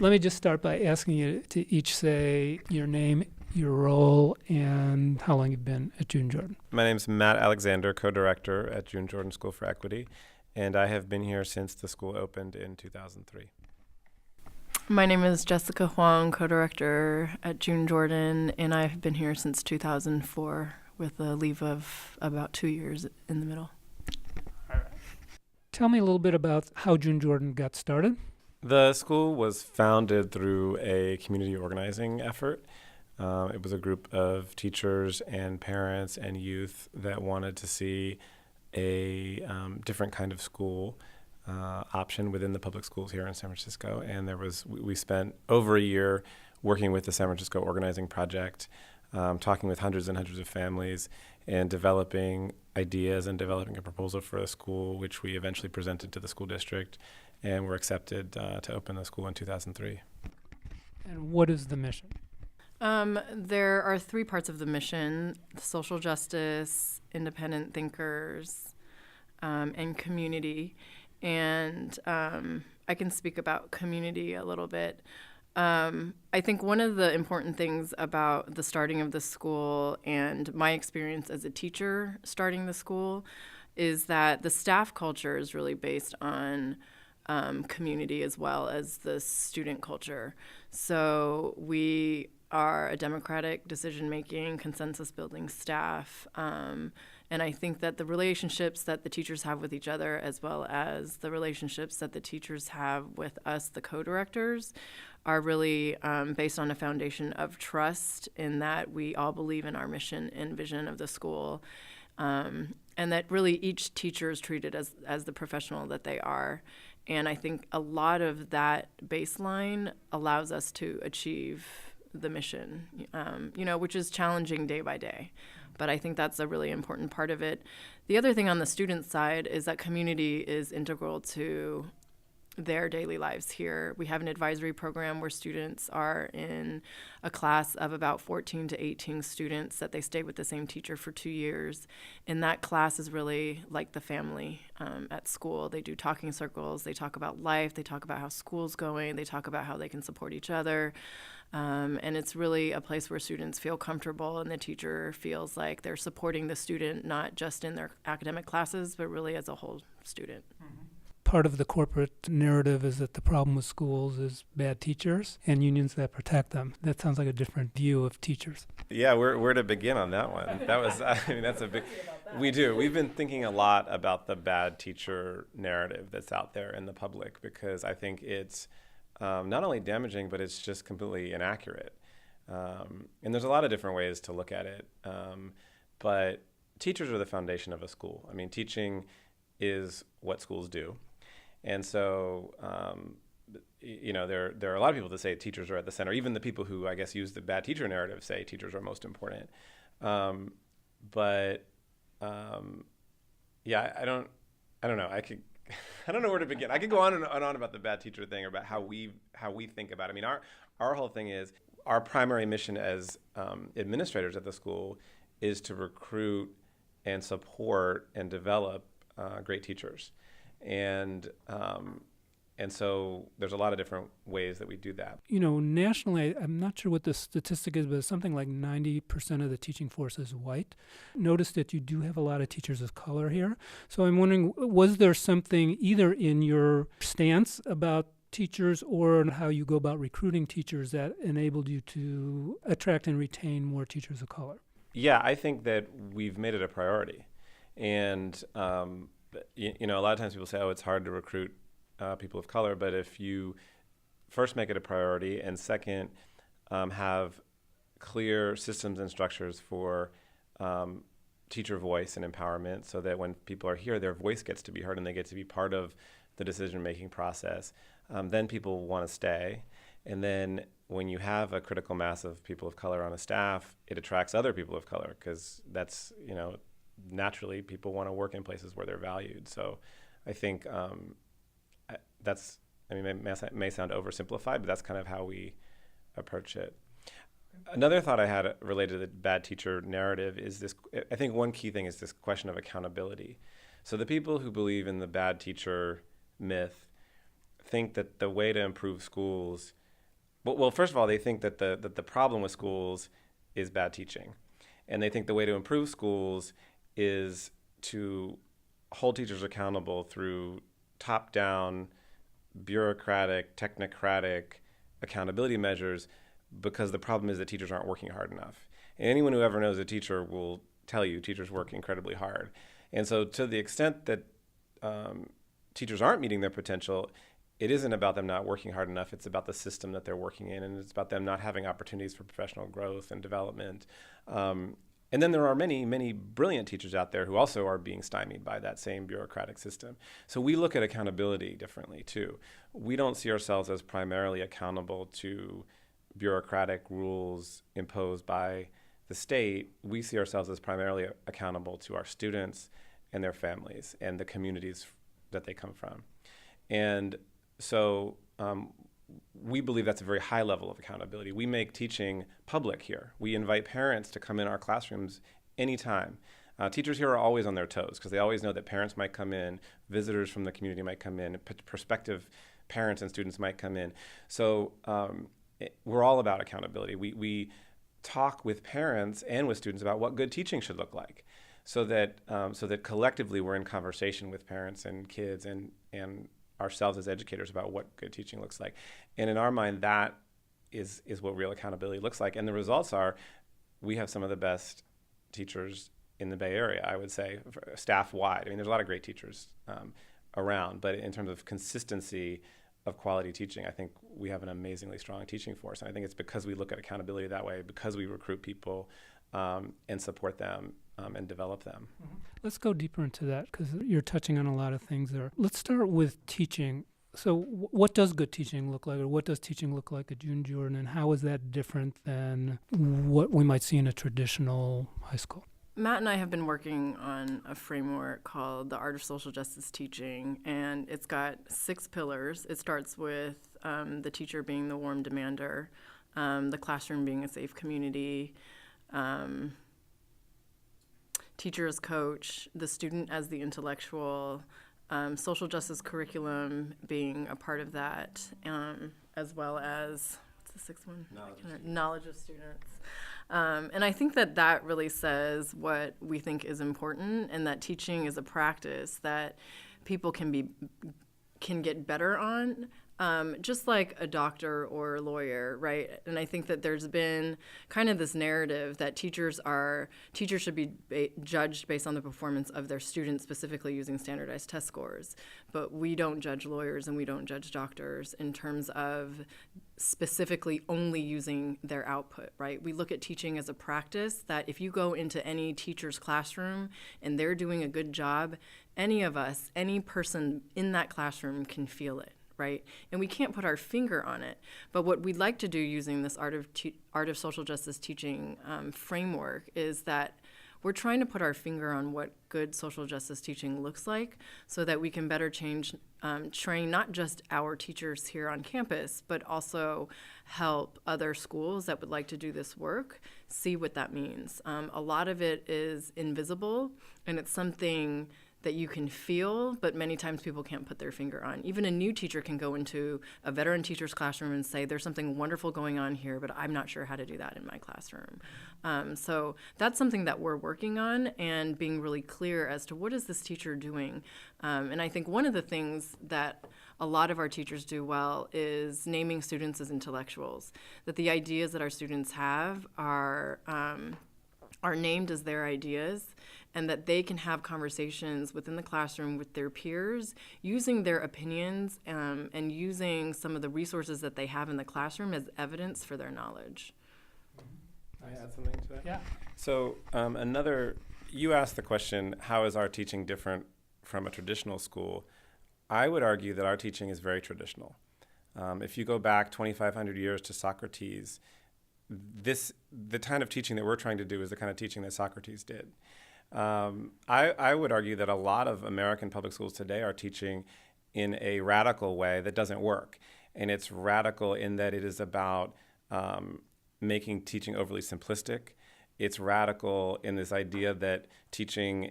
Let me just start by asking you to each say your name, your role, and how long you've been at Thun Jordan. My name is Matt Alexander, co-director at Thun Jordan School for Equity, and I have been here since the school opened in 2003. My name is Jessica Huang, co-director at Thun Jordan, and I've been here since 2004 with a leave of about 2 years in the middle. Tell me a little bit about how Thun Jordan got started. The school was founded through a community organizing effort. It was a group of teachers and parents and youth that wanted to see a different kind of school option within the public schools here in San Francisco. And we spent over a year working with the San Francisco Organizing Project, talking with hundreds and hundreds of families and developing ideas and developing a proposal for a school, which we eventually presented to the school district and were accepted to open the school in 2003. And what is the mission? There are 3 parts of the mission: social justice, independent thinkers, and community. And I can speak about community a little bit. I think one of the important things about the starting of the school and my experience as a teacher starting the school is that the staff culture is really based on community as well as the student culture. So we are a democratic, decision-making, consensus-building staff. And I think that the relationships that the teachers have with each other, as well as the relationships that the teachers have with us, the co-directors, are really based on a foundation of trust in that we all believe in our mission and vision of the school. And that really each teacher is treated as the professional that they are. And I think a lot of that baseline allows us to achieve the mission, which is challenging day by day. But I think that's a really important part of it. The other thing on the student side is that community is integral to their daily lives here. We have an advisory program where students are in a class of about 14 to 18 students that they stay with the same teacher for 2 years. And that class is really like the family at school. They do talking circles. They talk about life. They talk about how school's going. They talk about how they can support each other. And it's really a place where students feel comfortable and the teacher feels like they're supporting the student, not just in their academic classes, but really as a whole student. Mm-hmm. Part of the corporate narrative is that the problem with schools is bad teachers and unions that protect them. That sounds like a different view of teachers. Yeah, where to begin on that one? That's a big. We do. We've been thinking a lot about the bad teacher narrative that's out there in the public because I think it's not only damaging, but it's just completely inaccurate. And there's a lot of different ways to look at it. But teachers are the foundation of a school. I mean, teaching is what schools do. And so, there are a lot of people that say teachers are at the center. Even the people who, I guess, use the bad teacher narrative say teachers are most important. I don't know. I don't know where to begin. I could go on and on about the bad teacher thing or about how we think about it. I mean, our whole thing is our primary mission as administrators at the school is to recruit and support and develop great teachers. And so there's a lot of different ways that we do that. Nationally, I'm not sure what the statistic is, but it's something like 90% of the teaching force is white. Notice that you do have a lot of teachers of color here. So I'm wondering, was there something either in your stance about teachers or how you go about recruiting teachers that enabled you to attract and retain more teachers of color? Yeah, I think that we've made it a priority. And a lot of times people say, it's hard to recruit people of color, but if you first make it a priority and second have clear systems and structures for teacher voice and empowerment so that when people are here, their voice gets to be heard and they get to be part of the decision-making process, then people want to stay. And then when you have a critical mass of people of color on a staff, it attracts other people of color because that's, naturally people want to work in places where they're valued. So I think it may sound oversimplified, but that's kind of how we approach it. Another thought I had related to the bad teacher narrative is this. I think one key thing is this question of accountability. So the people who believe in the bad teacher myth think that the way to improve schools Well, first of all, they think that the problem with schools is bad teaching. And they think the way to improve schools is to hold teachers accountable through top-down, bureaucratic, technocratic accountability measures, because the problem is that teachers aren't working hard enough. And anyone who ever knows a teacher will tell you teachers work incredibly hard. And so to the extent that teachers aren't meeting their potential, it isn't about them not working hard enough. It's about the system that they're working in, and it's about them not having opportunities for professional growth and development. And then there are many, many brilliant teachers out there who also are being stymied by that same bureaucratic system. So we look at accountability differently too. We don't see ourselves as primarily accountable to bureaucratic rules imposed by the state. We see ourselves as primarily accountable to our students and their families and the communities that they come from. And so we believe that's a very high level of accountability. We make teaching public here. We invite parents to come in our classrooms anytime. Teachers here are always on their toes because they always know that parents might come in, visitors from the community might come in, prospective parents and students might come in. So we're all about accountability. We talk with parents and with students about what good teaching should look like, so that collectively we're in conversation with parents and kids and ourselves as educators about what good teaching looks like. And in our mind, that is what real accountability looks like. And the results are, we have some of the best teachers in the Bay Area, I would say, staff-wide. I mean, there's a lot of great teachers around, but in terms of consistency of quality teaching, I think we have an amazingly strong teaching force. And I think it's because we look at accountability that way, because we recruit people and support them and develop them. Mm-hmm. Let's go deeper into that because you're touching on a lot of things there. Let's start with teaching. So what does good teaching look like, or what does teaching look like at Thun Jordan, and how is that different than what we might see in a traditional high school? Matt and I have been working on a framework called the Art of Social Justice Teaching, and it's got 6 pillars. It starts with the teacher being the warm demander, the classroom being a safe community, teacher as coach, the student as the intellectual, social justice curriculum being a part of that, as well as, what's the 6th one? Knowledge of students. And I think that really says what we think is important, and that teaching is a practice that people can get better on, just like a doctor or a lawyer, right? And I think that there's been kind of this narrative that teachers should be judged based on the performance of their students, specifically using standardized test scores. But we don't judge lawyers and we don't judge doctors in terms of specifically only using their output, right? We look at teaching as a practice that if you go into any teacher's classroom and they're doing a good job, any of us, any person in that classroom can feel it. Right? And we can't put our finger on it. But what we'd like to do using this art of social justice teaching framework is that we're trying to put our finger on what good social justice teaching looks like so that we can better train not just our teachers here on campus, but also help other schools that would like to do this work see what that means. A lot of it is invisible, and it's something that you can feel, but many times people can't put their finger on. Even a new teacher can go into a veteran teacher's classroom and say, there's something wonderful going on here, but I'm not sure how to do that in my classroom. So that's something that we're working on, and being really clear as to what is this teacher doing. And I think one of the things that a lot of our teachers do well is naming students as intellectuals, that the ideas that our students have are named as their ideas, and that they can have conversations within the classroom with their peers using their opinions and using some of the resources that they have in the classroom as evidence for their knowledge. Can I add something to that? Yeah. So you asked the question, how is our teaching different from a traditional school? I would argue that our teaching is very traditional. If you go back 2,500 years to Socrates, the kind of teaching that we're trying to do is the kind of teaching that Socrates did. I would argue that a lot of American public schools today are teaching in a radical way that doesn't work. And it's radical in that it is about making teaching overly simplistic. It's radical in this idea that teaching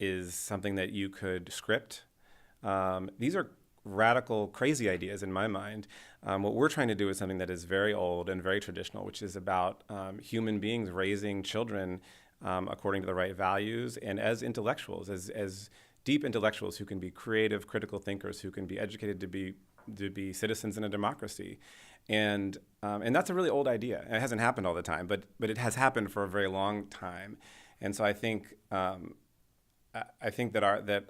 is something that you could script. These are radical, crazy ideas in my mind. What we're trying to do is something that is very old and very traditional, which is about human beings raising children according to the right values and as intellectuals, as deep intellectuals who can be creative, critical thinkers, who can be educated to be citizens in a democracy. And that's a really old idea. And it hasn't happened all the time, but it has happened for a very long time. And so I think that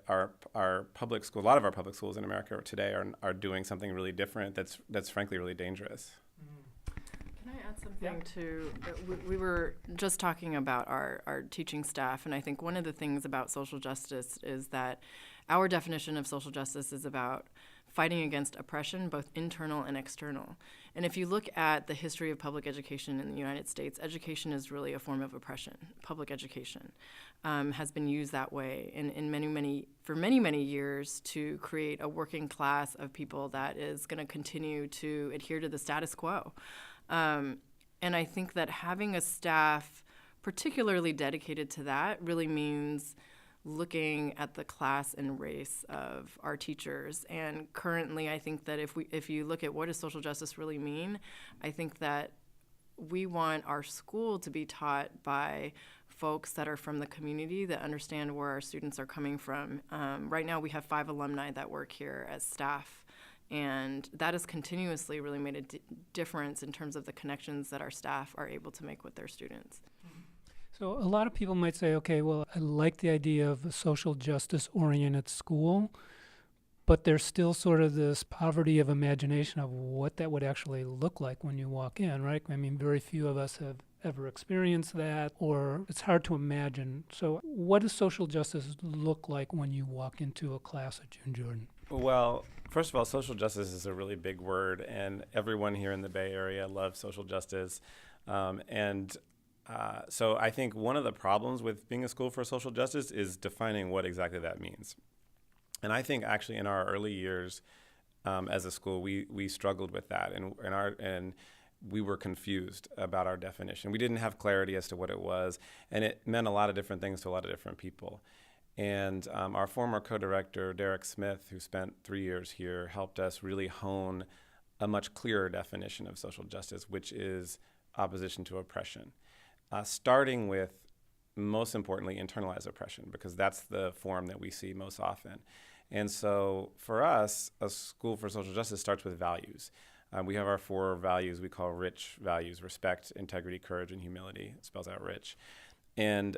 our public school, a lot of our public schools in America today are doing something really different that's frankly really dangerous. Can I add something to, we were just talking about our teaching staff, and I think one of the things about social justice is that our definition of social justice is about fighting against oppression, both internal and external. And if you look at the history of public education in the United States, education is really a form of oppression. Public education has been used that way for many years to create a working class of people that is going to continue to adhere to the status quo. And I think that having a staff particularly dedicated to that really means looking at the class and race of our teachers. And currently, I think that if you look at what does social justice really mean, I think that we want our school to be taught by folks that are from the community that understand where our students are coming from. Right now, we have 5 alumni that work here as staff. And that has continuously really made a difference in terms of the connections that our staff are able to make with their students. So a lot of people might say, okay, well, I like the idea of a social justice-oriented school, but there's still sort of this poverty of imagination of what that would actually look like when you walk in, right? I mean, very few of us have ever experienced that, or it's hard to imagine. So what does social justice look like when you walk into a class at Thun Jordan? Well, first of all, social justice is a really big word, and everyone here in the Bay Area loves social justice. So I think one of the problems with being a school for social justice is defining what exactly that means. And I think actually in our early years as a school, we struggled with that, and we were confused about our definition. We didn't have clarity as to what it was, and it meant a lot of different things to a lot of different people. And our former co-director, Derek Smith, who spent 3 years here, helped us really hone a much clearer definition of social justice, which is opposition to oppression. Starting with, most importantly, internalized oppression, because that's the form that we see most often. And so for us, a school for social justice starts with values. We have our 4 values we call rich values: respect, integrity, courage, and humility. It spells out rich. And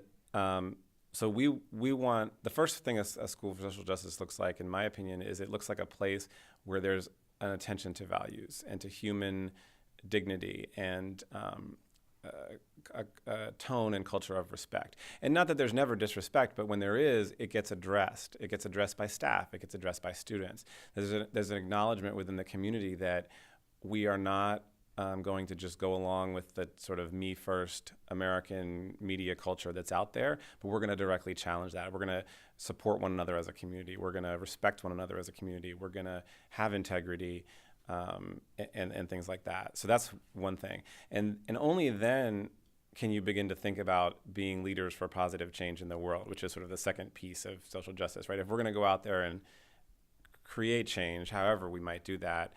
so we want, the first thing a school for social justice looks like, in my opinion, is it looks like a place where there's an attention to values and to human dignity and a tone and culture of respect. And not that there's never disrespect, but when there is, it gets addressed. It gets addressed by staff. It gets addressed by students. There's an acknowledgement within the community that we are not going to just go along with the sort of me-first American media culture that's out there, but we're going to directly challenge that. We're going to support one another as a community. We're going to respect one another as a community. We're going to have integrity. And things like that. So that's one thing. And only then can you begin to think about being leaders for positive change in the world, which is sort of the second piece of social justice, right? If we're going to go out there and create change, however we might do that,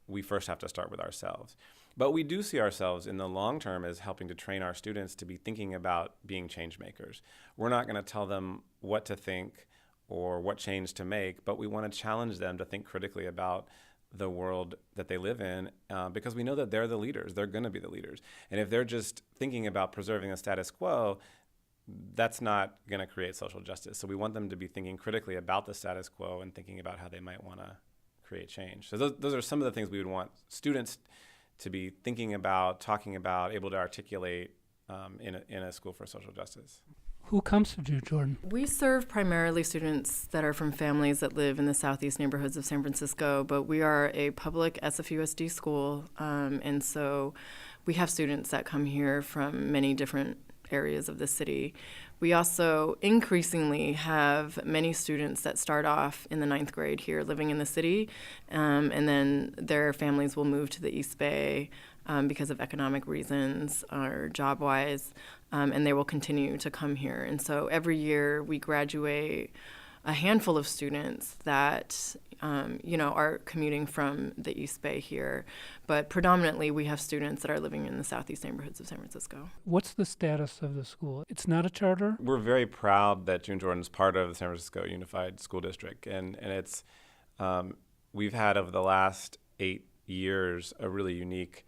we first have to start with ourselves. But we do see ourselves in the long term as helping to train our students to be thinking about being change makers. We're not going to tell them what to think or what change to make, but we want to challenge them to think critically about the world that they live in, because we know that they're the leaders. They're going to be the leaders. And if they're just thinking about preserving the status quo, that's not going to create social justice. So we want them to be thinking critically about the status quo and thinking about how they might want to create change. So those are some of the things we would want students to be thinking about, talking about, able to articulate in a school for social justice. Who comes to Thun Jordan? We serve primarily students that are from families that live in the southeast neighborhoods of San Francisco, but we are a public SFUSD school, and so we have students that come here from many different areas of the city. We also increasingly have many students that start off in the 9th grade here living in the city, and then their families will move to the East Bay because of economic reasons or job-wise, and they will continue to come here. And so every year we graduate a handful of students that are commuting from the East Bay here, but predominantly we have students that are living in the southeast neighborhoods of San Francisco. What's the status of the school? It's not a charter? We're very proud that Thun Jordan is part of the San Francisco Unified School District, and it's we've had over the last 8 years a really unique,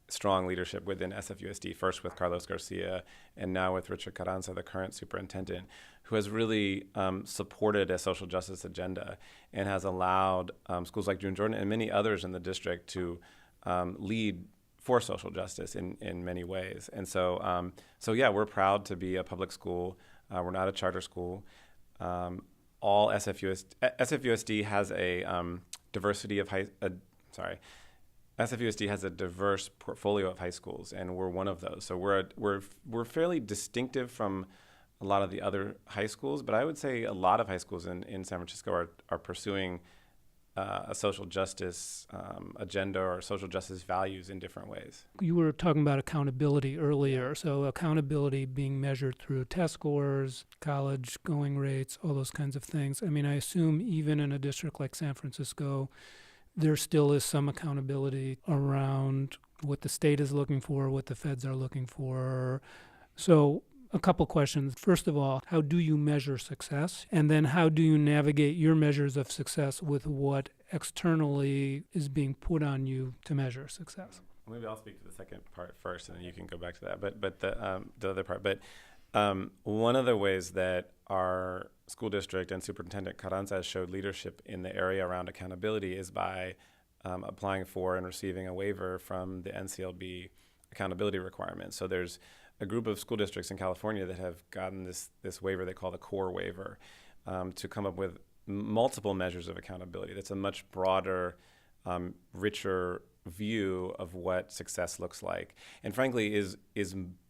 strong leadership within SFUSD, first with Carlos Garcia and now with Richard Carranza, the current superintendent, who has really supported a social justice agenda and has allowed schools like Thun Jordan and many others in the district to lead for social justice in many ways. And so yeah, we're proud to be a public school. We're not a charter school. All SFUSD has a diversity of SFUSD has a diverse portfolio of high schools, and we're one of those. So we're fairly distinctive from a lot of the other high schools, but I would say a lot of high schools in San Francisco are pursuing a social justice agenda or social justice values in different ways. You were talking about accountability earlier. So accountability being measured through test scores, college going rates, all those kinds of things. I mean, I assume even in a district like San Francisco, there still is some accountability around what the state is looking for, what the feds are looking for. So a couple questions. First of all, how do you measure success? And then how do you navigate your measures of success with what externally is being put on you to measure success? Maybe I'll speak to the second part first, and then you can go back to that. But the other part. But one of the ways that our school district and Superintendent Carranza has showed leadership in the area around accountability is by applying for and receiving a waiver from the NCLB accountability requirements. So there's a group of school districts in California that have gotten this waiver they call the core waiver to come up with multiple measures of accountability. That's a much broader, richer view of what success looks like, and frankly is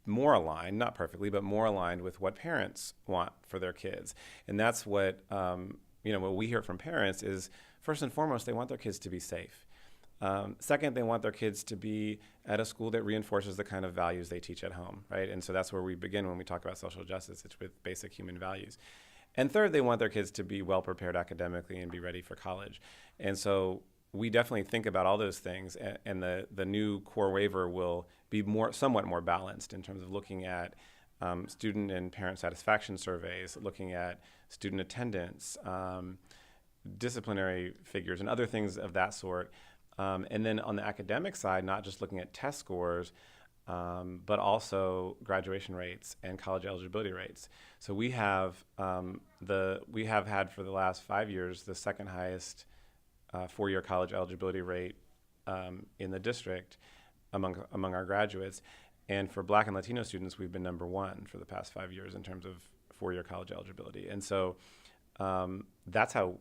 more aligned, not perfectly, but more aligned with what parents want for their kids. And that's what what we hear from parents is, first and foremost, they want their kids to be safe. Second, they want their kids to be at a school that reinforces the kind of values they teach at home, right? And so that's where we begin when we talk about social justice. It's with basic human values. And third, they want their kids to be well prepared academically and be ready for college. And so we definitely think about all those things, and the new core waiver will be somewhat more balanced in terms of looking at student and parent satisfaction surveys, looking at student attendance, disciplinary figures, and other things of that sort. And then on the academic side, not just looking at test scores, but also graduation rates and college eligibility rates. So we have had for the last 5 years the second highest four-year college eligibility rate in the district among our graduates. And for Black and Latino students, we've been number one for the past 5 years in terms of four-year college eligibility. And so that's how,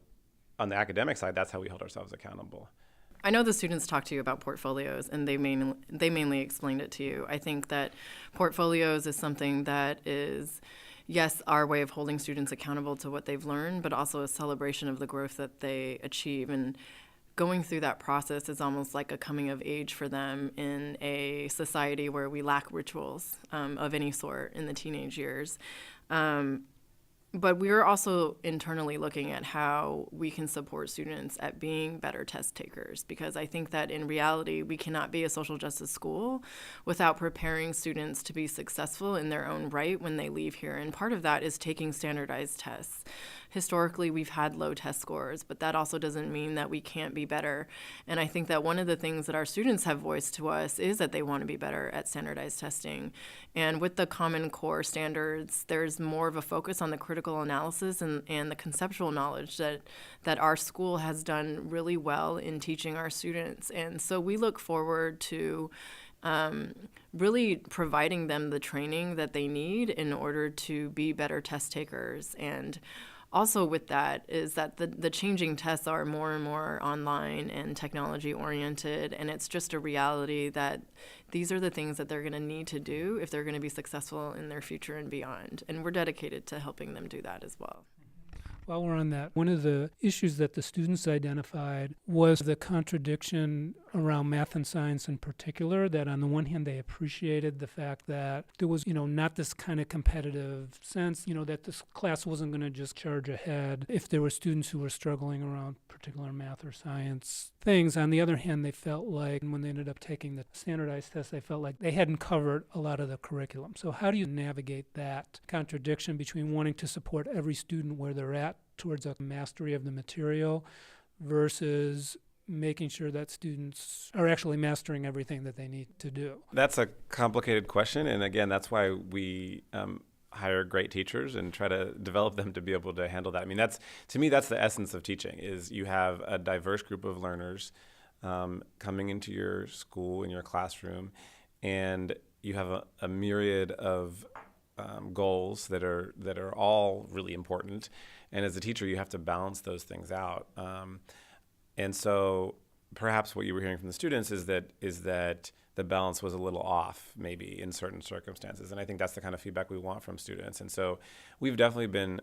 on the academic side, that's how we hold ourselves accountable. I know the students talk to you about portfolios, and they mainly explained it to you. I think that portfolios is something that is, yes, our way of holding students accountable to what they've learned, but also a celebration of the growth that they achieve. And going through that process is almost like a coming of age for them in a society where we lack rituals of any sort in the teenage years. But we're also internally looking at how we can support students at being better test takers, because I think that in reality, we cannot be a social justice school without preparing students to be successful in their own right when they leave here. And part of that is taking standardized tests. Historically, we've had low test scores, but that also doesn't mean that we can't be better. And I think that one of the things that our students have voiced to us is that they want to be better at standardized testing. And with the Common Core standards, there's more of a focus on the critical analysis and the conceptual knowledge that our school has done really well in teaching our students. And so we look forward to really providing them the training that they need in order to be better test takers. And also with that is that the changing tests are more and more online and technology oriented, and it's just a reality that these are the things that they're going to need to do if they're going to be successful in their future and beyond. And we're dedicated to helping them do that as well. While we're on that, one of the issues that the students identified was the contradiction around math and science in particular, that on the one hand they appreciated the fact that there was, not this kind of competitive sense, that this class wasn't going to just charge ahead if there were students who were struggling around particular math or science things. On the other hand, they felt like when they ended up taking the standardized test, they felt like they hadn't covered a lot of the curriculum. So how do you navigate that contradiction between wanting to support every student where they're at towards a mastery of the material versus making sure that students are actually mastering everything that they need to do? That's a complicated question, and again, that's why we hire great teachers and try to develop them to be able to handle that. I mean, to me, that's the essence of teaching, is you have a diverse group of learners coming into your school, in your classroom, and you have a myriad of goals that are all really important. And as a teacher, you have to balance those things out. And so perhaps what you were hearing from the students is that the balance was a little off, maybe in certain circumstances. And I think that's the kind of feedback we want from students. And so we've definitely been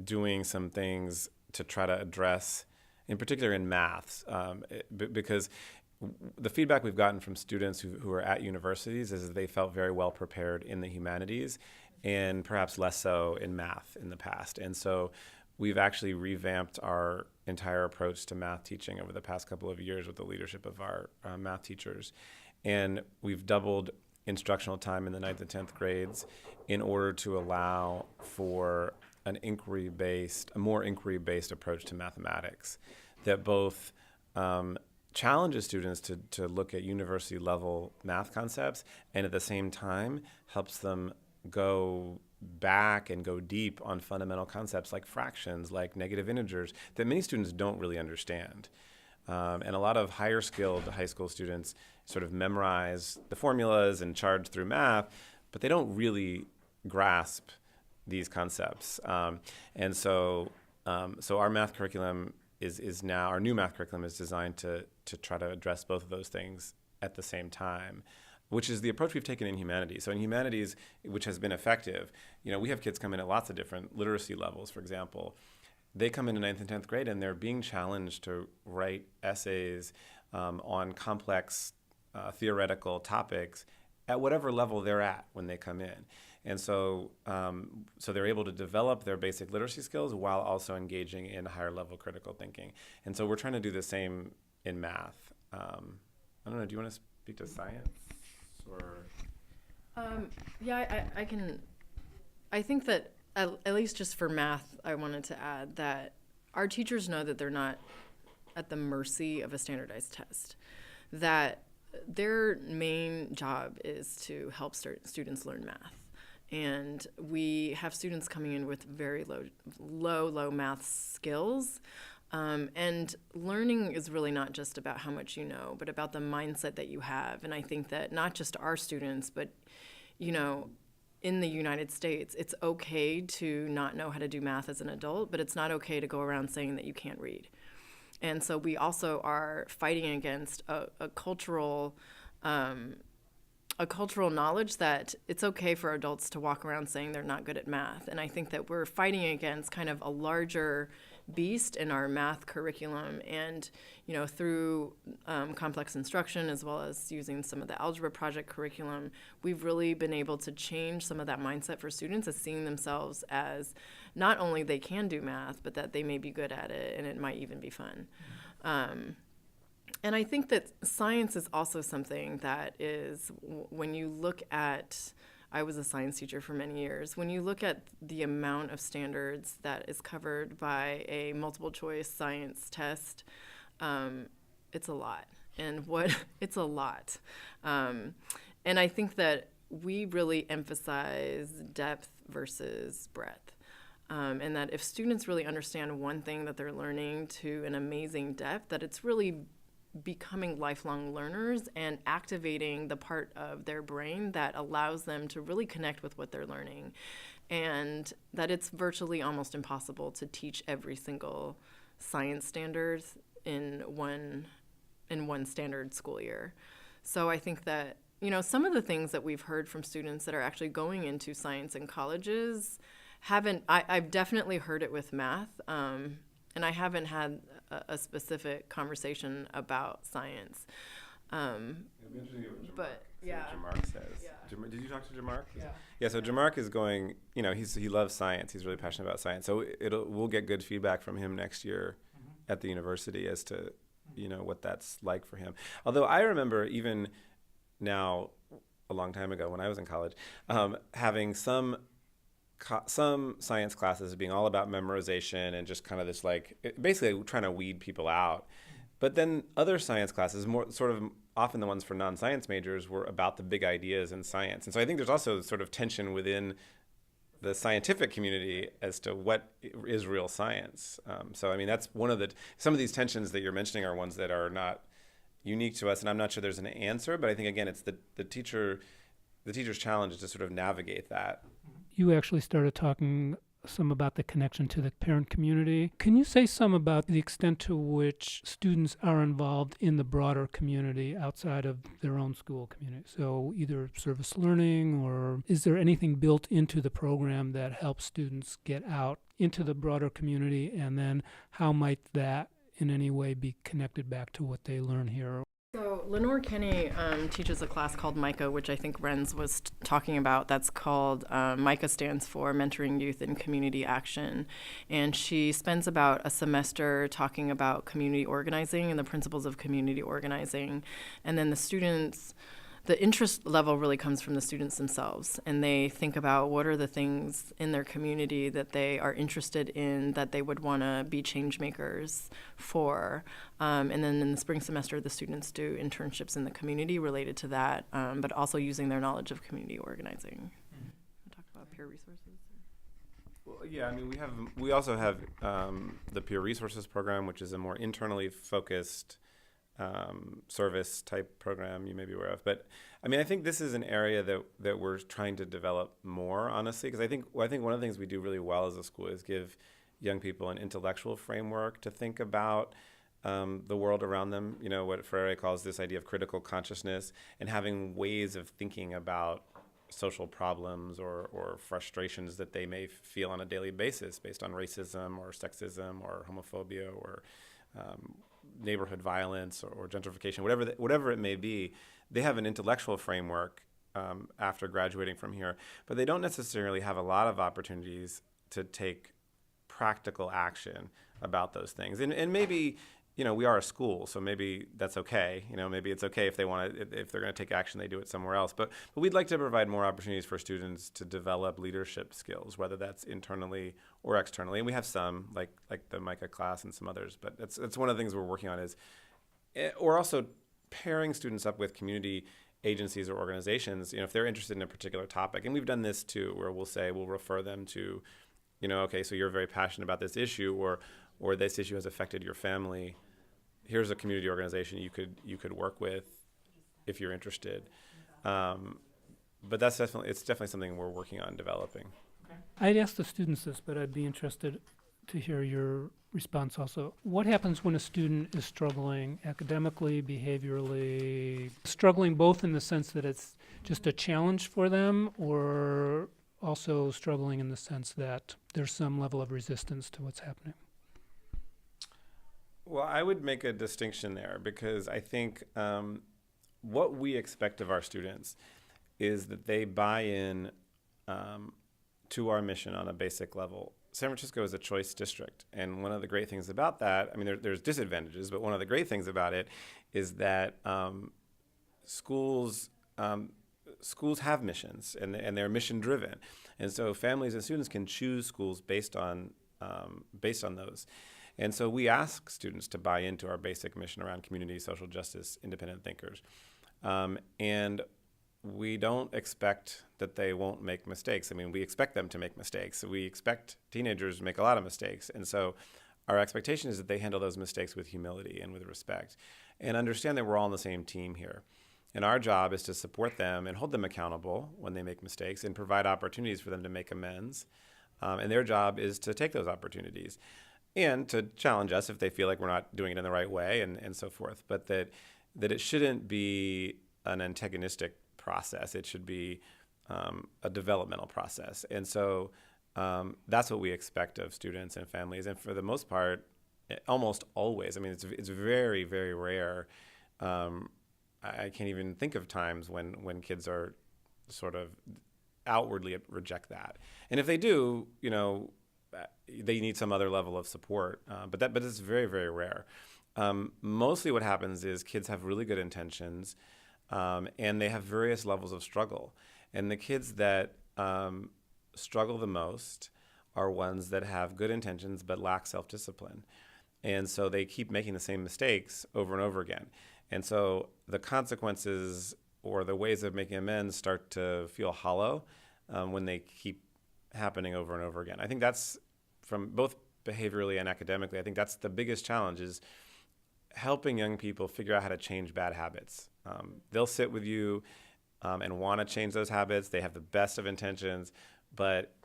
doing some things to try to address, in particular in maths, because the feedback we've gotten from students who are at universities is that they felt very well prepared in the humanities and perhaps less so in math in the past. And so we've actually revamped our entire approach to math teaching over the past couple of years with the leadership of our math teachers. And we've doubled instructional time in the 9th and 10th grades in order to allow for a more inquiry-based approach to mathematics that both challenges students to look at university-level math concepts and at the same time helps them go back and go deep on fundamental concepts like fractions, like negative integers, that many students don't really understand. And a lot of higher skilled high school students sort of memorize the formulas and charge through math, but they don't really grasp these concepts. And so our math curriculum is now, our new math curriculum is designed to try to address both of those things at the same time, which is the approach we've taken in humanities. So in humanities, which has been effective, we have kids come in at lots of different literacy levels, for example. They come into 9th and 10th grade and they're being challenged to write essays on complex theoretical topics at whatever level they're at when they come in. And so they're able to develop their basic literacy skills while also engaging in higher level critical thinking. And so we're trying to do the same in math. I don't know, do you want to speak to science? Or I can. I think that at least just for math, I wanted to add that our teachers know that they're not at the mercy of a standardized test, that their main job is to help students learn math. And we have students coming in with very low math skills. And learning is really not just about how much you know, but about the mindset that you have. And I think that not just our students, but, in the United States, it's okay to not know how to do math as an adult, but it's not okay to go around saying that you can't read. And so we also are fighting against a cultural knowledge that it's okay for adults to walk around saying they're not good at math. And I think that we're fighting against kind of a larger beast in our math curriculum, and through complex instruction as well as using some of the algebra project curriculum, we've really been able to change some of that mindset for students as seeing themselves as not only they can do math, but that they may be good at it and it might even be fun. And I think that science is also something that is, when you look at, I was a science teacher for many years, when you look at the amount of standards that is covered by a multiple choice science test, it's a lot. It's a lot. And I think that we really emphasize depth versus breadth. And that if students really understand one thing that they're learning to an amazing depth, that it's really becoming lifelong learners and activating the part of their brain that allows them to really connect with what they're learning, and that it's virtually almost impossible to teach every single science standard in one standard school year. So I think that some of the things that we've heard from students that are actually going into science in colleges I've definitely heard it with math, and I haven't had a specific conversation about science. But yeah, what Jamark says. Yeah. Did you talk to Jamark? Yeah. Yeah. So Jamark is going. He loves science. He's really passionate about science. So we'll get good feedback from him next year at the university as to what that's like for him. Although I remember even now, a long time ago when I was in college, having some science classes being all about memorization and just kind of this basically trying to weed people out. But then other science classes, more sort of often the ones for non-science majors, were about the big ideas in science. And so I think there's also sort of tension within the scientific community as to what is real science. So I mean, that's some of these tensions that you're mentioning are ones that are not unique to us, and I'm not sure there's an answer, but I think again it's the teacher's challenge is to sort of navigate that. You actually started talking some about the connection to the parent community. Can you say some about the extent to which students are involved in the broader community outside of their own school community? So either service learning, or is there anything built into the program that helps students get out into the broader community, and then how might that in any way be connected back to what they learn here? So Lenore Kenny teaches a class called MICA, which I think Renz was talking about. That's called, MICA stands for Mentoring Youth in Community Action. And she spends about a semester talking about community organizing and the principles of community organizing. And then the interest level really comes from the students themselves, and they think about what are the things in their community that they are interested in, that they would want to be change makers for. And then in the spring semester, the students do internships in the community related to that, but also using their knowledge of community organizing. Talk about peer resources. Well, yeah, I mean, we also have the peer resources program, which is a more internally focused service type program you may be aware of. But I mean, I think this is an area that we're trying to develop more, honestly, because I think one of the things we do really well as a school is give young people an intellectual framework to think about the world around them. What Freire calls this idea of critical consciousness, and having ways of thinking about social problems or frustrations that they may feel on a daily basis based on racism or sexism or homophobia or neighborhood violence or gentrification, whatever it may be. They have an intellectual framework after graduating from here, but they don't necessarily have a lot of opportunities to take practical action about those things. And maybe, we are a school, so maybe that's okay. Maybe it's okay if they're going to take action, they do it somewhere else. But we'd like to provide more opportunities for students to develop leadership skills, whether that's internally or externally. And we have some, like the MICA class and some others. But it's one of the things we're working on is we're also pairing students up with community agencies or organizations, if they're interested in a particular topic. And we've done this too, where we'll refer them to, okay, so you're very passionate about this issue, or this issue has affected your family. Here's a community organization you could work with if you're interested. But it's definitely something we're working on developing. Okay. I'd ask the students this, but I'd be interested to hear your response also. What happens when a student is struggling academically, behaviorally, struggling both in the sense that it's just a challenge for them, or also struggling in the sense that there's some level of resistance to what's happening? Well, I would make a distinction there, because I think what we expect of our students is that they buy in to our mission on a basic level. San Francisco is a choice district, and one of the great things about that, I mean, there's disadvantages, but one of the great things about it is that schools have missions, and they're mission driven, and so families and students can choose schools based on those. And so we ask students to buy into our basic mission around community, social justice, independent thinkers. And we don't expect that they won't make mistakes. I mean, we expect them to make mistakes. We expect teenagers to make a lot of mistakes. And so our expectation is that they handle those mistakes with humility and with respect, and understand that we're all on the same team here. And our job is to support them and hold them accountable when they make mistakes, and provide opportunities for them to make amends. And their job is to take those opportunities and to challenge us if they feel like we're not doing it in the right way, and so forth. But that it shouldn't be an antagonistic process. It should be a developmental process. And so that's what we expect of students and families. And for the most part, almost always, I mean, it's very, very rare. I can't even think of times when kids are sort of outwardly reject that. And if they do, they need some other level of support. But it's very, very rare. Mostly what happens is kids have really good intentions, and they have various levels of struggle. And the kids that struggle the most are ones that have good intentions but lack self-discipline. And so they keep making the same mistakes over and over again. And so the consequences or the ways of making amends start to feel hollow when they keep happening over and over again. I think that's, from both behaviorally and academically, I think that's the biggest challenge, is helping young people figure out how to change bad habits. They'll sit with you and want to change those habits. They have the best of intentions, but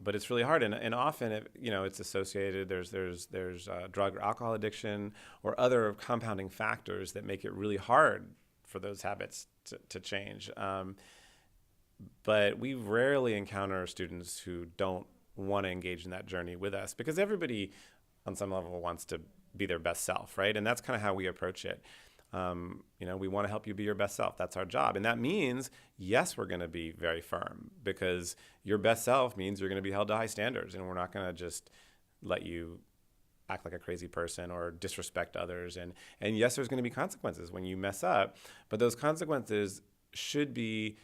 it's really hard. And often, it's associated. There's drug or alcohol addiction or other compounding factors that make it really hard for those habits to change. But we rarely encounter students who don't want to engage in that journey with us, because everybody on some level wants to be their best self, right? And that's kind of how we approach it. We want to help you be your best self. That's our job. And that means, yes, we're going to be very firm, because your best self means you're going to be held to high standards, and we're not going to just let you act like a crazy person or disrespect others. And yes, there's going to be consequences when you mess up, but those consequences should be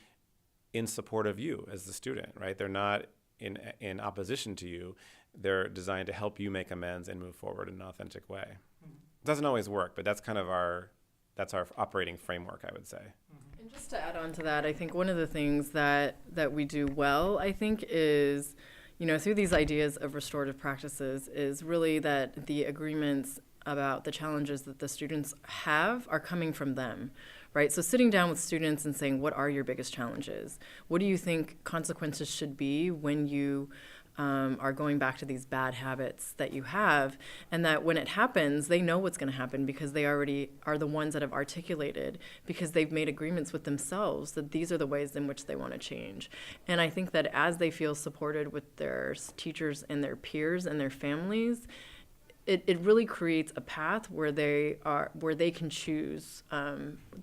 in support of you as the student, right? They're not in opposition to you. They're designed to help you make amends and move forward in an authentic way. It doesn't always work, but that's kind of our operating framework, I would say. And just to add on to that, I think one of the things that we do well, I think, is, through these ideas of restorative practices, is really that the agreements about the challenges that the students have are coming from them, right? So sitting down with students and saying, what are your biggest challenges? What do you think consequences should be when you are going back to these bad habits that you have, and that when it happens, they know what's going to happen, because they already are the ones that have articulated, because they've made agreements with themselves that these are the ways in which they want to change. And I think that as they feel supported with their teachers and their peers and their families, it really creates a path where they can choose.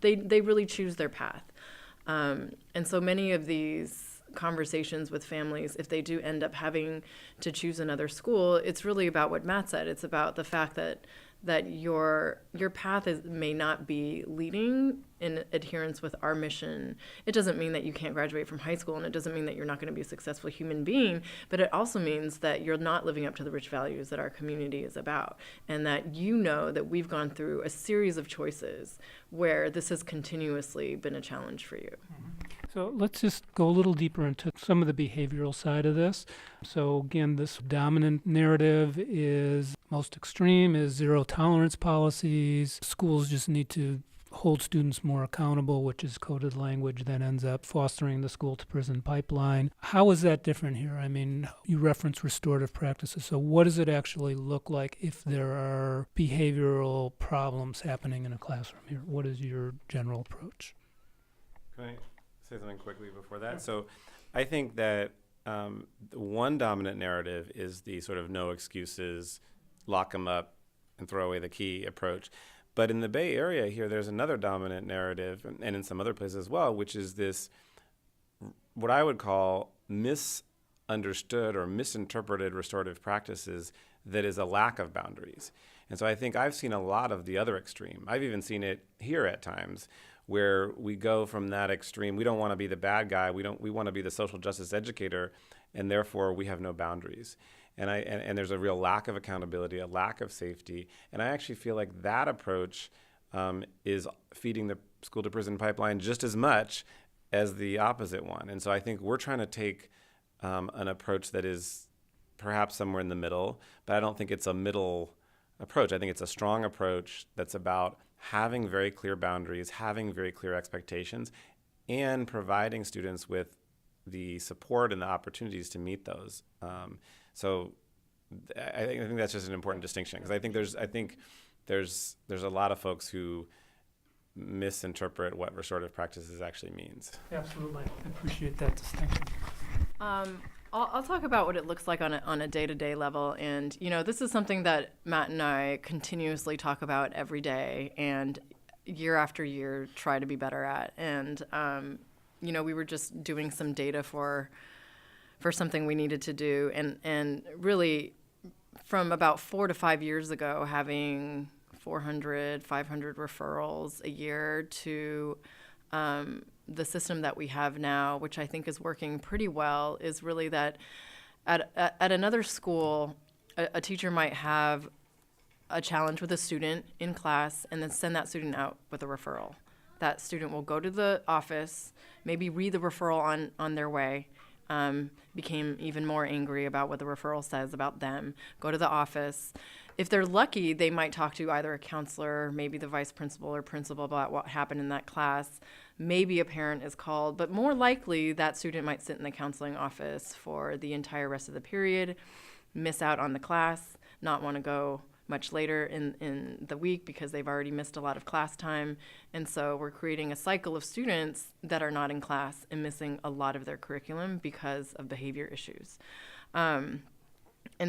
They really choose their path. And so many of these conversations with families, if they do end up having to choose another school, it's really about what Matt said. It's about the fact that your path may not be leading in adherence with our mission. It doesn't mean that you can't graduate from high school, and it doesn't mean that you're not going to be a successful human being, but it also means that you're not living up to the rich values that our community is about, and that that we've gone through a series of choices where this has continuously been a challenge for you. So let's just go a little deeper into some of the behavioral side of this. So again, this dominant narrative is most extreme is zero tolerance policies. Schools just need to hold students more accountable, which is coded language that ends up fostering the school to prison pipeline. How is that different here? I mean, you reference restorative practices. So what does it actually look like if there are behavioral problems happening in a classroom here? What is your general approach? Can I say something quickly before that? So I think that one dominant narrative is the sort of no excuses, lock them up and throw away the key approach. But in the Bay Area here, there's another dominant narrative, and in some other places as well, which is this, what I would call misunderstood or misinterpreted restorative practices that is a lack of boundaries. And so I think I've seen a lot of the other extreme. I've even seen it here at times, where we go from that extreme. We don't want to be the bad guy. We want to be the social justice educator, and therefore we have no boundaries. And there's a real lack of accountability, a lack of safety. And I actually feel like that approach is feeding the school to prison pipeline just as much as the opposite one. And so I think we're trying to take an approach that is perhaps somewhere in the middle, but I don't think it's a middle approach. I think it's a strong approach that's about having very clear boundaries, having very clear expectations, and providing students with the support and the opportunities to meet those. So I think that's just an important distinction, because I think there's a lot of folks who misinterpret what restorative practices actually means. Absolutely. I appreciate that distinction. I'll talk about what it looks like on a day-to-day level. And, this is something that Matt and I continuously talk about every day and year after year try to be better at. And, we were just doing some data for something we needed to do. And really, from about 4 to 5 years ago, having 400, 500 referrals a year to the system that we have now, which I think is working pretty well, is really that at another school, a teacher might have a challenge with a student in class and then send that student out with a referral. That student will go to the office, maybe read the referral on their way, became even more angry about what the referral says about them, go to the office. If they're lucky, they might talk to either a counselor, maybe the vice principal or principal about what happened in that class. Maybe a parent is called, but more likely that student might sit in the counseling office for the entire rest of the period, miss out on the class, not want to go much later in the week because they've already missed a lot of class time. And so we're creating a cycle of students that are not in class and missing a lot of their curriculum because of behavior issues. And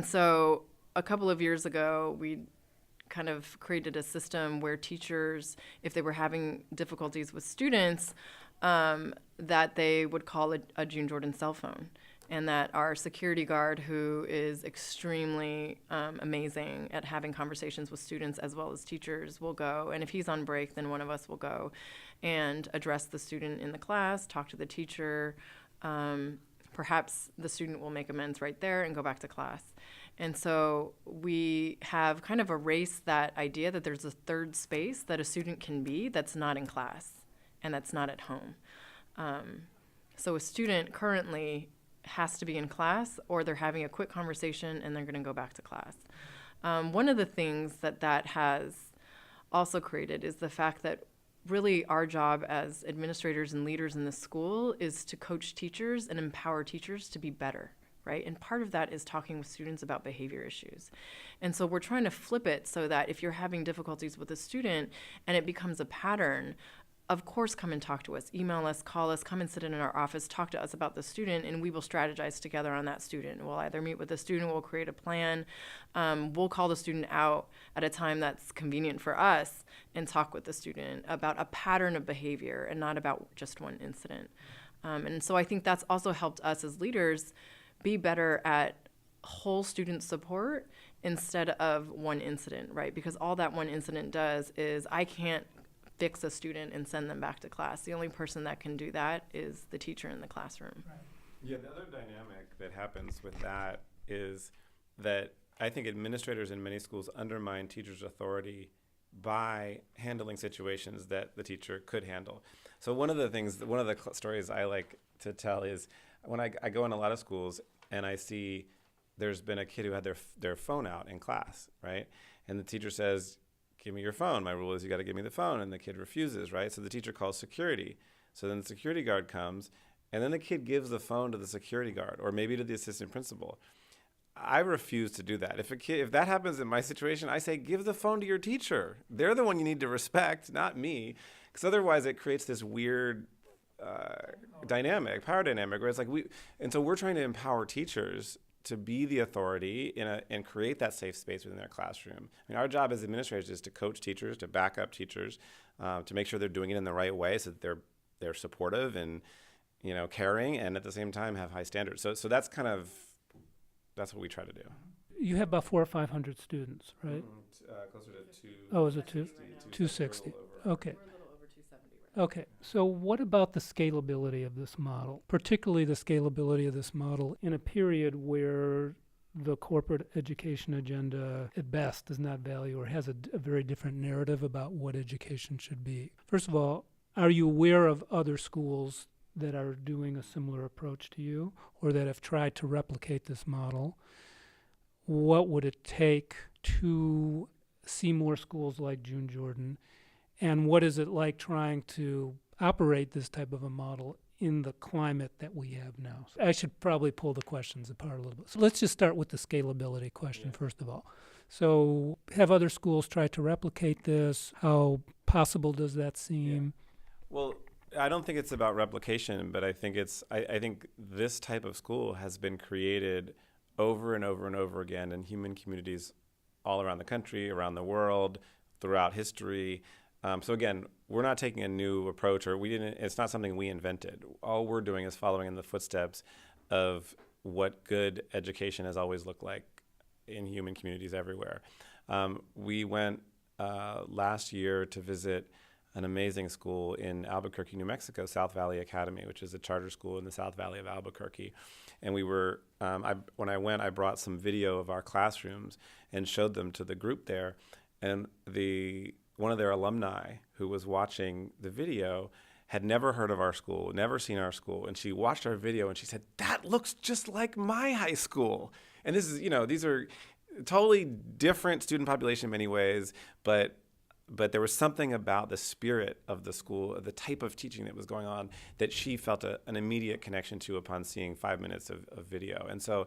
so a couple of years ago, we kind of created a system where teachers, if they were having difficulties with students, that they would call a Thun Jordan cell phone. And that our security guard, who is extremely amazing at having conversations with students as well as teachers, will go. And if he's on break, then one of us will go and address the student in the class, talk to the teacher. Perhaps the student will make amends right there and go back to class. And so we have kind of erased that idea that there's a third space that a student can be that's not in class and that's not at home. So a student currently has to be in class, or they're having a quick conversation and they're going to go back to class. One of the things that has also created is the fact that really our job as administrators and leaders in the school is to coach teachers and empower teachers to be better, right? And part of that is talking with students about behavior issues. And so we're trying to flip it so that if you're having difficulties with a student and it becomes a pattern, of course, come and talk to us, email us, call us, come and sit in our office, talk to us about the student, and we will strategize together on that student. We'll either meet with the student, we'll create a plan, we'll call the student out at a time that's convenient for us and talk with the student about a pattern of behavior and not about just one incident. And so I think that's also helped us as leaders be better at whole student support instead of one incident, right? Because all that one incident does is I can't fix a student and send them back to class. The only person that can do that is the teacher in the classroom. Right. Yeah, the other dynamic that happens with that is that I think administrators in many schools undermine teachers' authority by handling situations that the teacher could handle. So one of the stories I like to tell is when I go in a lot of schools and I see there's been a kid who had their phone out in class, right? And the teacher says, "Give me your phone. My rule is you got to give me the phone." And the kid refuses, right? So the teacher calls security. So then the security guard comes, and then the kid gives the phone to the security guard or maybe to the assistant principal. I refuse to do that. If that happens in my situation, I say, give the phone to your teacher. They're the one you need to respect, not me. Because otherwise it creates this weird power dynamic, where it's like and so we're trying to empower teachers to be the authority and create that safe space within their classroom. I mean, our job as administrators is to coach teachers, to back up teachers, to make sure they're doing it in the right way so that they're supportive and caring, and at the same time have high standards. So that's what we try to do. You have about 400 or 500 students, right? Closer to 2. Oh, is it 260? Okay. We're a little over 270 right Okay, so what about the scalability of this model, particularly the scalability of this model in a period where the corporate education agenda at best does not value or has a very different narrative about what education should be? First of all, are you aware of other schools that are doing a similar approach to you or that have tried to replicate this model? What would it take to see more schools like Thun Jordan? And what is it like trying to operate this type of a model in the climate that we have now? So I should probably pull the questions apart a little bit. So let's just start with the scalability question, first of all. So have other schools tried to replicate this? How possible does that seem? Well, I don't think it's about replication, but I think I think this type of school has been created over and over and over again in human communities all around the country, around the world, throughout history. So again, we're not taking a new approach, or it's not something we invented. All we're doing is following in the footsteps of what good education has always looked like in human communities everywhere. We went last year to visit an amazing school in Albuquerque, New Mexico, South Valley Academy, which is a charter school in the South Valley of Albuquerque. And we were, when I went, I brought some video of our classrooms and showed them to the group there. And one of their alumni who was watching the video had never heard of our school, never seen our school. And she watched our video and she said, "That looks just like my high school." And this is, these are totally different student population in many ways, but there was something about the spirit of the school, the type of teaching that was going on, that she felt an immediate connection to upon seeing 5 minutes of video. And so,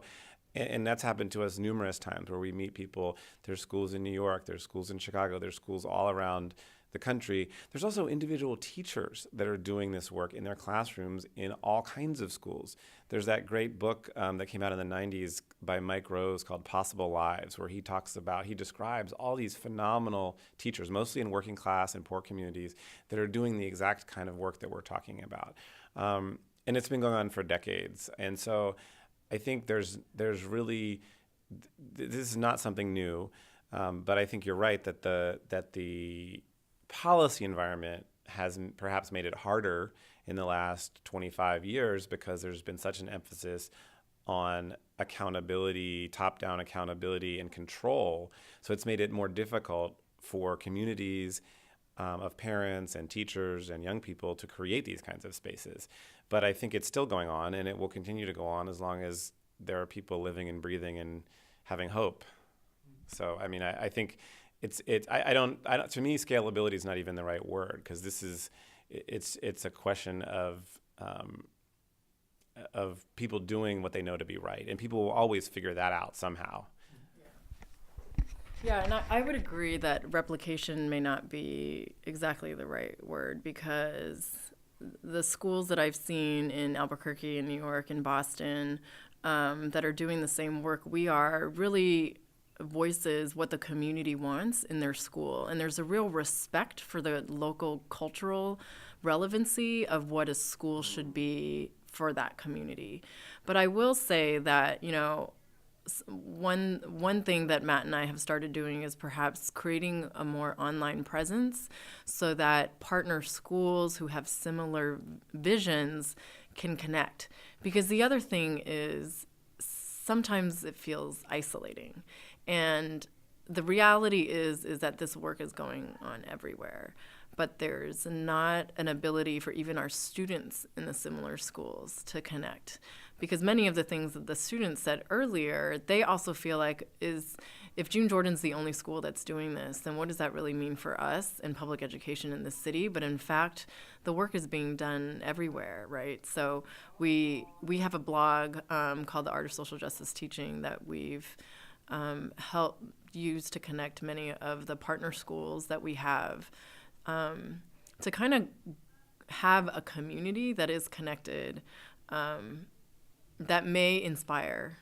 and that's happened to us numerous times where we meet people. There's schools in New York, there's schools in Chicago, there's schools all around the country. There's also individual teachers that are doing this work in their classrooms in all kinds of schools. There's that great book that came out in the 90s by Mike Rose called Possible Lives, where he describes all these phenomenal teachers, mostly in working class and poor communities, that are doing the exact kind of work that we're talking about. And it's been going on for decades. And so I think there's really, this is not something new, but I think you're right that the policy environment has perhaps made it harder in the last 25 years because there's been such an emphasis on accountability, top-down accountability and control. So it's made it more difficult for communities of parents and teachers and young people to create these kinds of spaces. But I think it's still going on, and it will continue to go on as long as there are people living and breathing and having hope. So, I mean, I think I don't, to me, scalability is not even the right word, because it's a question of people doing what they know to be right, and people will always figure that out somehow. Yeah, and I would agree that replication may not be exactly the right word, because the schools that I've seen in Albuquerque and New York and Boston that are doing the same work we are really voices what the community wants in their school. And there's a real respect for the local cultural relevancy of what a school should be for that community. But I will say that, one thing that Matt and I have started doing is perhaps creating a more online presence so that partner schools who have similar visions can connect. Because the other thing is sometimes it feels isolating. And the reality is that this work is going on everywhere. But there's not an ability for even our students in the similar schools to connect. Because many of the things that the students said earlier, they also feel like if Thun Jordan's the only school that's doing this, then what does that really mean for us in public education in this city? But in fact, the work is being done everywhere, right? So we have a blog called The Art of Social Justice Teaching that we've helped use to connect many of the partner schools that we have, to kind of have a community that is connected, that may inspire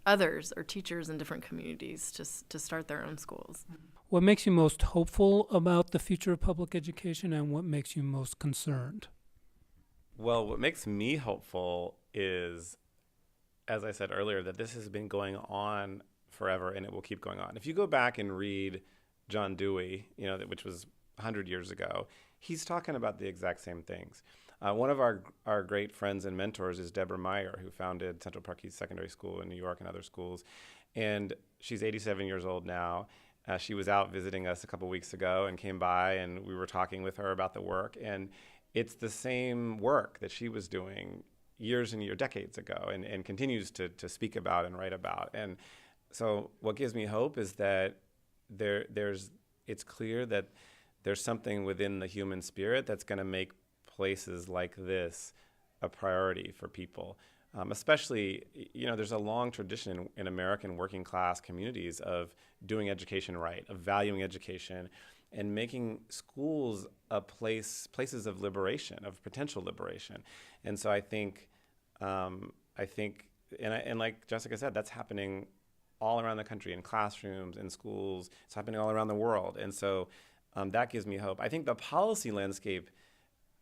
others or teachers in different communities to start their own schools. What makes you most hopeful about the future of public education, and what makes you most concerned? Well, what makes me hopeful is, as I said earlier, that this has been going on forever and it will keep going on. If you go back and read John Dewey, which was 100 years ago, he's talking about the exact same things. One of our great friends and mentors is Deborah Meyer, who founded Central Park East Secondary School in New York and other schools. And she's 87 years old now. She was out visiting us a couple weeks ago and came by, and we were talking with her about the work. And it's the same work that she was doing years and decades ago, and continues to speak about and write about. And so what gives me hope is that it's clear that there's something within the human spirit that's going to make places like this a priority for people. Especially, there's a long tradition in American working class communities of doing education right, of valuing education, and making schools places of liberation, of potential liberation. And so I think, and like Jessica said, that's happening all around the country, in classrooms, in schools. It's happening all around the world. And so that gives me hope. I think the policy landscape,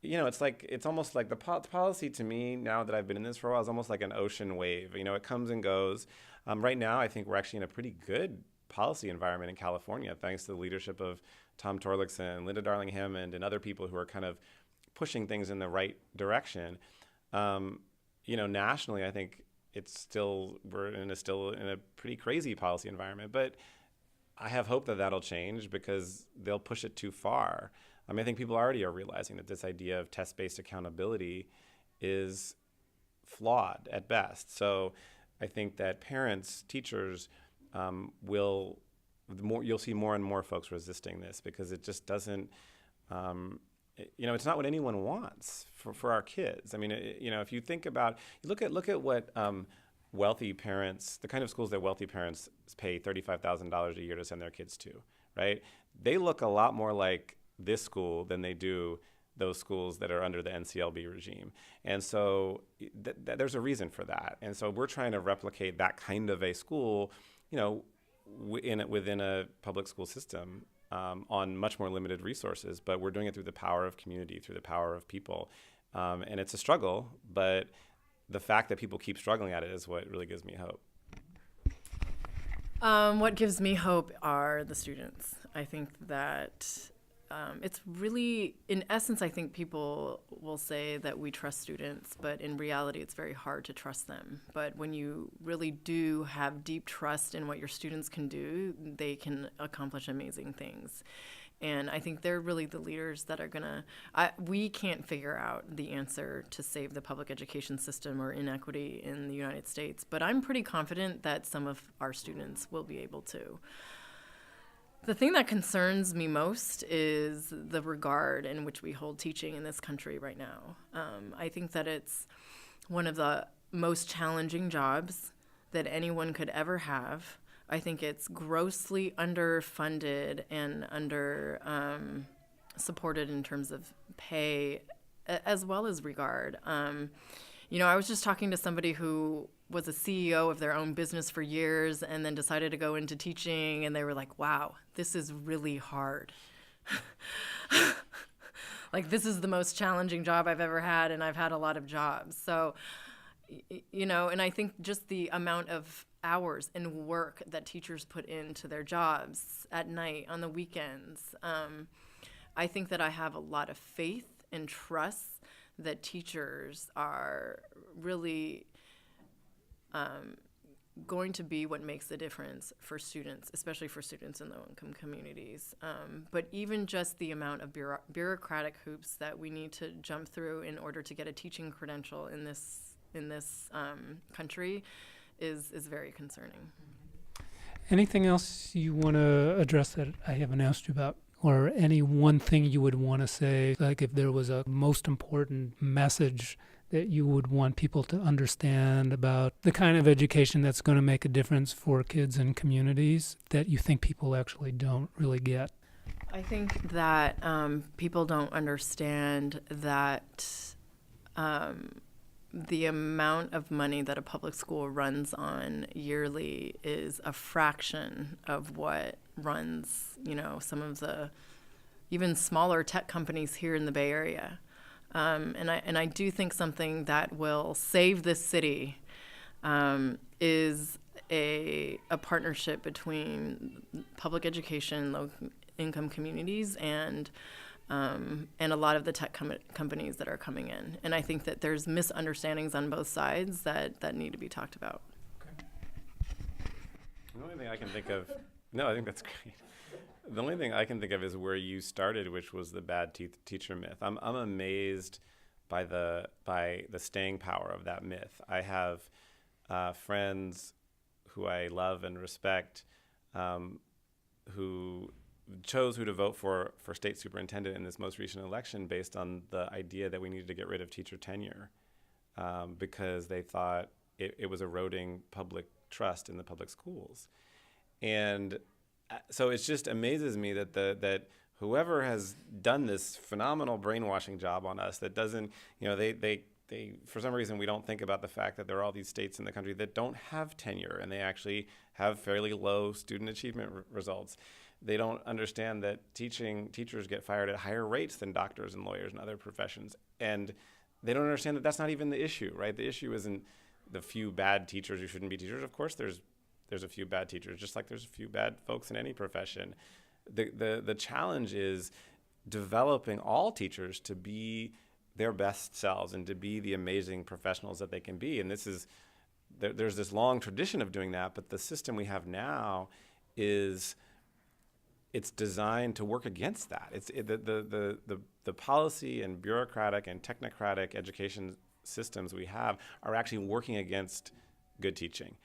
it's almost like the policy to me, now that I've been in this for a while, is almost like an ocean wave. It comes and goes. Right now, I think we're actually in a pretty good policy environment in California, thanks to the leadership of Tom Torlakson, Linda Darling-Hammond, and other people who are kind of pushing things in the right direction. Nationally, I think we're still in a pretty crazy policy environment, but I have hope that that'll change because they'll push it too far. I think people already are realizing that this idea of test-based accountability is flawed at best. So I think that parents, teachers, you'll see more and more folks resisting this because it just doesn't, it's not what anyone wants for our kids. If you think about, look at what wealthy parents, the kind of schools that wealthy parents pay $35,000 a year to send their kids to, right? They look a lot more like this school than they do those schools that are under the NCLB regime. And so there's a reason for that. And so we're trying to replicate that kind of a school, within a public school system on much more limited resources, but we're doing it through the power of community, through the power of people. And it's a struggle, but the fact that people keep struggling at it is what really gives me hope. What gives me hope are the students. I think that it's really, in essence, I think people will say that we trust students, but in reality, it's very hard to trust them. But when you really do have deep trust in what your students can do, they can accomplish amazing things. And I think they're really the leaders that are we can't figure out the answer to save the public education system or inequity in the United States, but I'm pretty confident that some of our students will be able to. The thing that concerns me most is the regard in which we hold teaching in this country right now. I think that it's one of the most challenging jobs that anyone could ever have. I think it's grossly underfunded and under supported in terms of pay as well as regard. I was just talking to somebody who was a CEO of their own business for years and then decided to go into teaching, and they were like, wow, this is really hard. Like, this is the most challenging job I've ever had, and I've had a lot of jobs. So, and I think just the amount of hours and work that teachers put into their jobs at night, on the weekends, I think that I have a lot of faith and trust that teachers are really going to be what makes the difference for students, especially for students in low-income communities. But even just the amount of bureaucratic hoops that we need to jump through in order to get a teaching credential in this country is very concerning. Anything else you want to address that I haven't asked you about? Or any one thing you would want to say, like if there was a most important message that you would want people to understand about the kind of education that's going to make a difference for kids and communities that you think people actually don't really get? I think that people don't understand that the amount of money that a public school runs on yearly is a fraction of what runs, some of the even smaller tech companies here in the Bay Area. And I do think something that will save this city is a partnership between public education, low-income communities, and a lot of the tech companies that are coming in. And I think that there's misunderstandings on both sides that need to be talked about. The only thing I can think of, I think that's great. The only thing I can think of is where you started, which was the bad teacher myth. I'm amazed by the staying power of that myth. I have friends who I love and respect who chose who to vote for state superintendent in this most recent election based on the idea that we needed to get rid of teacher tenure because they thought it was eroding public trust in the public schools. And so it just amazes me that whoever has done this phenomenal brainwashing job on us that doesn't, they for some reason, we don't think about the fact that there are all these states in the country that don't have tenure, and they actually have fairly low student achievement results. They don't understand that teachers get fired at higher rates than doctors and lawyers and other professions. And they don't understand that that's not even the issue, right? The issue isn't the few bad teachers who shouldn't be teachers. Of course, there's a few bad teachers, just like there's a few bad folks in any profession. The challenge is developing all teachers to be their best selves and to be the amazing professionals that they can be. And there's this long tradition of doing that, but the system we have now it's designed to work against that. The policy and bureaucratic and technocratic education systems we have are actually working against good teaching.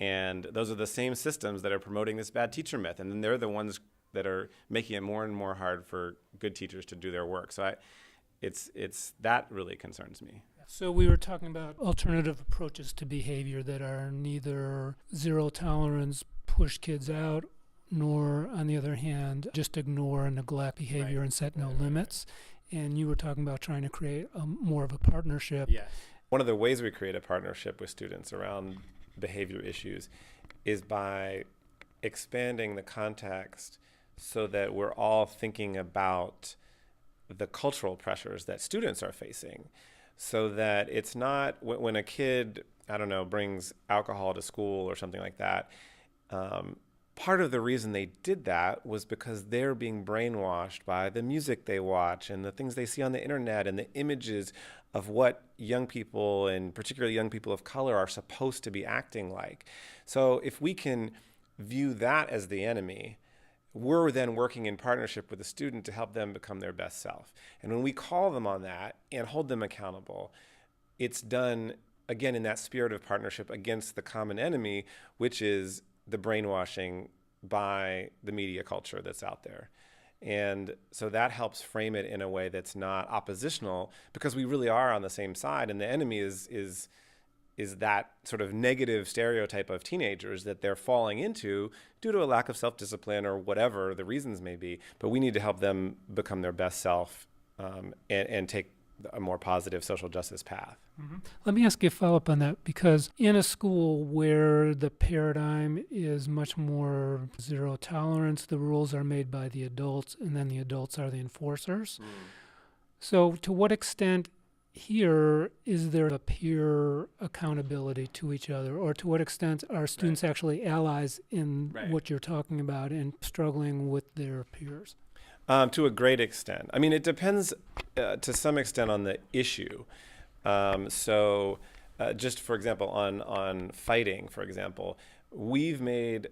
And those are the same systems that are promoting this bad teacher myth. And then they're the ones that are making it more and more hard for good teachers to do their work. So it's that really concerns me. So we were talking about alternative approaches to behavior that are neither zero tolerance, push kids out, nor, on the other hand, just ignore and neglect behavior and set no limits. And you were talking about trying to create more of a partnership. Yes. One of the ways we create a partnership with students around behavior issues is by expanding the context so that we're all thinking about the cultural pressures that students are facing, so that it's not when a kid, brings alcohol to school or something like that, part of the reason they did that was because they're being brainwashed by the music they watch and the things they see on the internet and the images of what young people, and particularly young people of color, are supposed to be acting like. So if we can view that as the enemy, we're then working in partnership with the student to help them become their best self. And when we call them on that and hold them accountable, it's done, again, in that spirit of partnership against the common enemy, which is the brainwashing by the media culture that's out there. And so that helps frame it in a way that's not oppositional, because we really are on the same side, and the enemy is that sort of negative stereotype of teenagers that they're falling into due to a lack of self-discipline or whatever the reasons may be. But we need to help them become their best self and take a more positive social justice path. Mm-hmm. Let me ask you a follow-up on that, because in a school where the paradigm is much more zero tolerance, the rules are made by the adults, and then the adults are the enforcers. So to what extent here is there a peer accountability to each other, or to what extent are students actually allies in what you're talking about and struggling with their peers? To a great extent. I mean, it depends to some extent on the issue. So just for example, on fighting, for example, we've made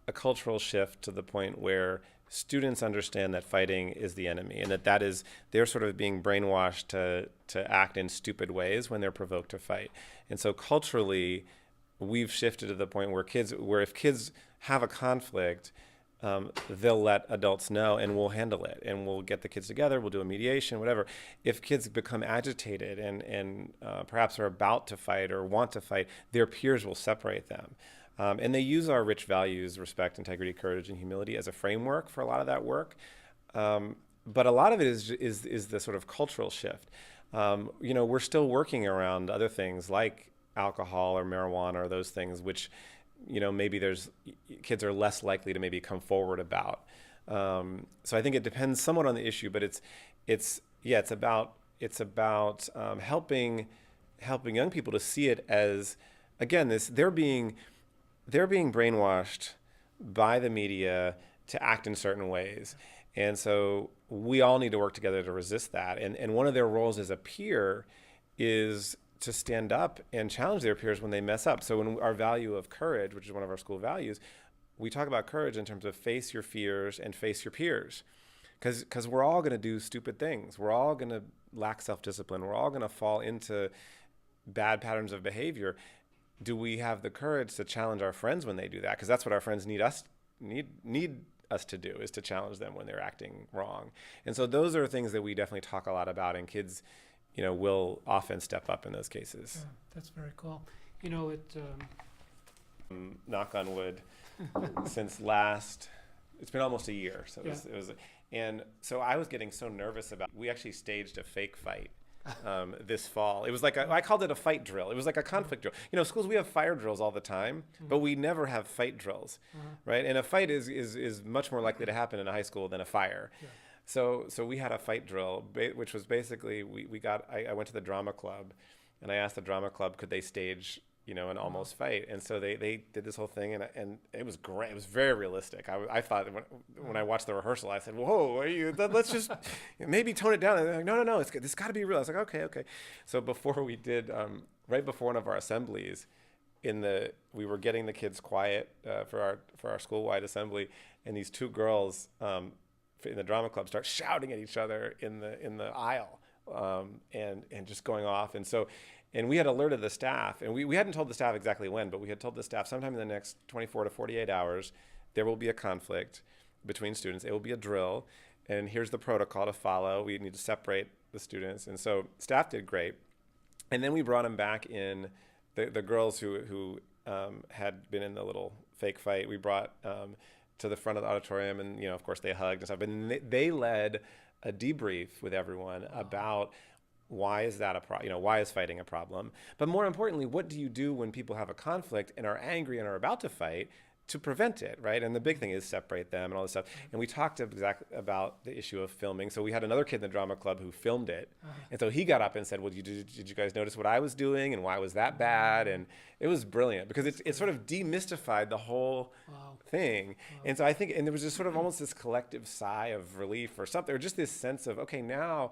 a cultural shift to the point where students understand that fighting is the enemy, and that is, they're sort of being brainwashed to act in stupid ways when they're provoked to fight. And so culturally, we've shifted to the point where if kids have a conflict, they'll let adults know, and we'll handle it, and we'll get the kids together, we'll do a mediation, whatever. If kids become agitated and perhaps are about to fight or want to fight, their peers will separate them. And they use our rich values, respect, integrity, courage, and humility as a framework for a lot of that work. But a lot of it is the sort of cultural shift. We're still working around other things like alcohol or marijuana or those things, which maybe kids are less likely to maybe come forward about. So I think it depends somewhat on the issue, but it's about helping young people to see it as, again, they're being brainwashed by the media to act in certain ways. And so we all need to work together to resist that. And one of their roles as a peer is to stand up and challenge their peers when they mess up. So when our value of courage, which is one of our school values, we talk about courage in terms of face your fears and face your peers. Because we're all going to do stupid things. We're all going to lack self-discipline. We're all going to fall into bad patterns of behavior. Do we have the courage to challenge our friends when they do that? Because that's what our friends need us to do, is to challenge them when they're acting wrong. And so those are things that we definitely talk a lot about, and kids will often step up in those cases. Yeah, that's very cool. Knock on wood, it's been almost a year. So it was, And so I was getting so nervous about, we actually staged a fake fight this fall. It was like, I called it a fight drill. It was like a conflict drill. You know, schools, we have fire drills all the time, but we never have fight drills, right? And a fight is much more likely to happen in a high school than a fire. Yeah. So we had a fight drill, which was basically, I went to the drama club and I asked the drama club, could they stage, you know, an almost fight. And so they did this whole thing, and it was great. It was very realistic. I thought when I watched the rehearsal, I said, whoa, let's just maybe tone it down. And they're like, no, it's got to be real. I was like, okay. So before we did, right before one of our assemblies, we were getting the kids quiet for our school-wide assembly, and these two girls in the drama club start shouting at each other in the aisle, and just going off. And we had alerted the staff, and we hadn't told the staff exactly when, but we had told the staff sometime in the next 24 to 48 hours, there will be a conflict between students. It will be a drill, and here's the protocol to follow. We need to separate the students. And so staff did great. And then we brought them back in, the girls who had been in the little fake fight, we brought to the front of the auditorium, and, you know, of course they hugged and stuff. And they led a debrief with everyone about why is that why is fighting a problem? But more importantly, what do you do when people have a conflict and are angry and are about to fight to prevent it, right? And the big thing is separate them and all this stuff. And we talked exactly about the issue of filming. So we had another kid in the drama club who filmed it. And so he got up and said, well, did you guys notice what I was doing and why was that bad? And it was brilliant because it sort of demystified the whole thing. And so I think, and there was just sort of almost this collective sigh of relief or something, or just this sense of, okay, now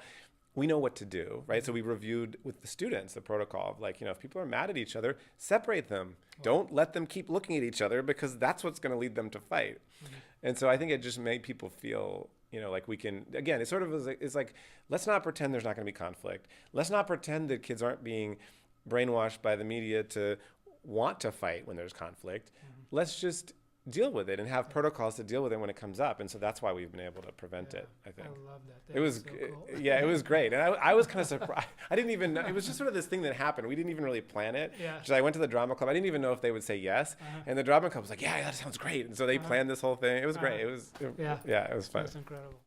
we know what to do, right? So we reviewed with the students the protocol of, like, you know, if people are mad at each other, separate them. Don't let them keep looking at each other, because that's what's going to lead them to fight. And so I think it just made people feel, you know, like we can, again, it sort of is like, let's not pretend there's not going to be conflict. Let's not pretend that kids aren't being brainwashed by the media to want to fight when there's conflict. Let's just deal with it and have protocols to deal with it when it comes up. And so that's why we've been able to prevent it, I think. I love that. It was, so cool. Yeah, it was great. And I was kind of surprised. I didn't even know. It was just sort of this thing that happened. We didn't even really plan it. Yeah. So I went to the drama club. I didn't even know if they would say yes. And the drama club was like, yeah, that sounds great. And so they planned this whole thing. It was great. It was fun. That's incredible.